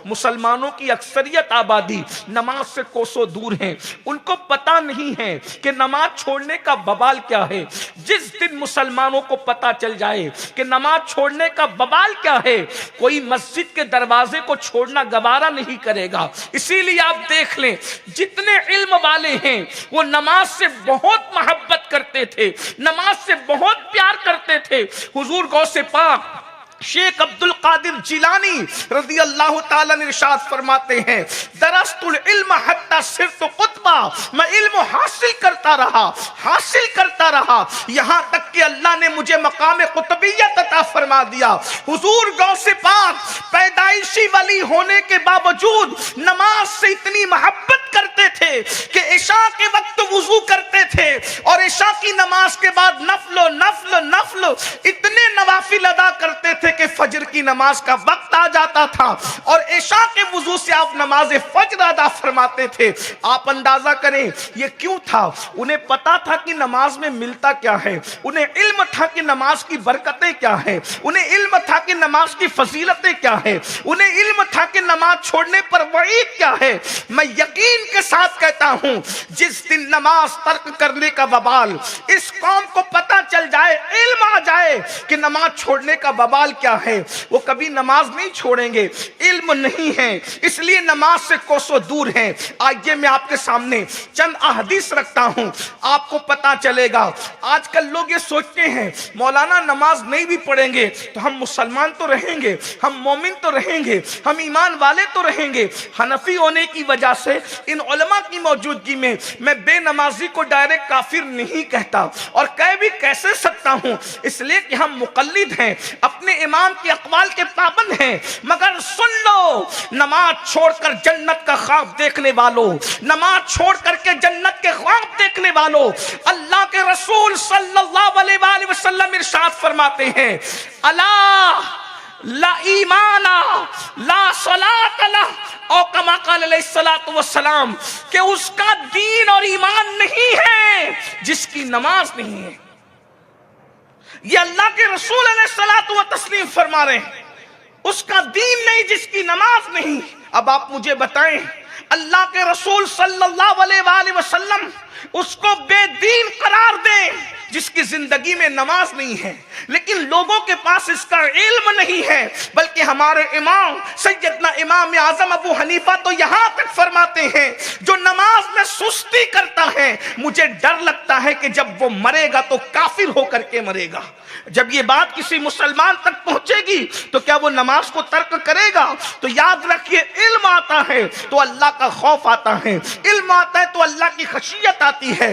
مسلمانوں کی اکثریت آبادی نماز سے کوسوں دور ہیں، ان کو پتہ نہیں ہے کہ نماز چھوڑنے کا وبال کیا ہے۔ جس دن مسلمانوں کو پتہ چل جائے کہ نماز چھوڑنے کا وبال کیا ہے، کوئی مسجد کے دروازے کو چھوڑنا گوارا نہیں کرے گا۔ اسی لیے آپ دیکھ لیں جتنے علم والے ہیں وہ نماز سے بہت محبت کرتے تھے، نماز سے بہت پیار کرتے تھے۔ حضور غوث پاک شیخ عبد القادر جیلانی رضی اللہ تعالیٰ نے ارشاد فرماتے ہیں، درست العلم حتی صرت قطبہ، میں علم حاصل کرتا رہا یہاں تک کہ اللہ نے مجھے مقام قطبیت عطا فرما دیا۔ حضور غوث پاک پیدائشی ولی ہونے کے باوجود نماز سے اتنی محبت کرتے تھے کہ عشاء کے وقت وضو کرتے تھے اور عشاء کی نماز کے بعد نفل اتنے نوافل ادا کرتے تھے کہ فجر کی نماز کا وقت آ جاتا تھا اور عشاء کے وضو سے آپ نماز فجر ادا فرماتے تھے۔ آپ اندازہ کریں یہ کیوں تھا؟ انہیں پتا تھا کہ نماز میں ملتا کیا ہے، انہیں علم تھا کہ نماز کی برکتیں کیا ہے، انہیں علم تھا کہ نماز کی فضیلتیں کیا ہے، انہیں علم تھا کہ نماز چھوڑنے پر وعید کیا ہے۔ میں یقین کے ساتھ کہتا ہوں جس دن نماز ترک کرنے کا وبال اس قوم کو پتا چل جائے، علم آ جائے کہ نماز چھوڑنے کا وبال کیا ہے، وہ کبھی نماز نہیں چھوڑیں گے۔ علم نہیں ہے اس لیے نماز سے کوسوں دور ہیں۔ آئیے میں آپ کے سامنے چند احادیث رکھتا ہوں، آپ کو پتا چلے گا۔ آج کل لوگ یہ سوچتے ہیں مولانا نماز نہیں بھی پڑھیں گے تو ہم مسلمان تو رہیں گے، ہم مومن تو رہیں گے، ہم ایمان والے تو رہیں گے۔ حنفی ہونے کی وجہ سے ان علماء کی موجودگی میں میں بے نمازی کو ڈائریکٹ کافر نہیں کہتا، اور کہہ بھی کیسے سکتا ہوں، اس لیے کہ ہم مقلد ہیں، اپنے امام کے اقوال کے پابند ہیں۔ مگر سن لو، نماز چھوڑ کر جنت کا خواب دیکھنے والوں، نماز چھوڑ کر کے جنت کے خواب دیکھنے والوں، اللہ کے رسول صلی اللہ علیہ وآلہ وسلم ارشاد فرماتے ہیں، الا لا ایمان لا صلاۃ لہ، او کما قال علیہ الصلوۃ والسلام، کہ اس کا دین اور ایمان نہیں ہے جس کی نماز نہیں ہے۔ یہ اللہ کے رسول علیہ الصلوۃ والتسلیم فرما رہے ہیں، اس کا دین نہیں جس کی نماز نہیں۔ اب آپ مجھے بتائیں اللہ کے رسول صلی اللہ علیہ وآلہ وسلم اس کو بے دین قرار دیں جس کی زندگی میں نماز نہیں ہے، لیکن لوگوں کے پاس اس کا علم نہیں ہے۔ بلکہ ہمارے امام سیدنا امام اعظم ابو حنیفہ تو یہاں تک فرماتے ہیں جو نماز میں سستی کرتا ہے مجھے ڈر لگتا ہے کہ جب وہ مرے گا تو کافر ہو کر کے مرے گا۔ جب یہ بات کسی مسلمان تک پہنچے گی تو کیا وہ نماز کو ترک کرے گا؟ تو یاد رکھیے علم آتا ہے تو اللہ کا خوف آتا ہے، علم آتا ہے تو اللہ کی خشیت آتی ہے۔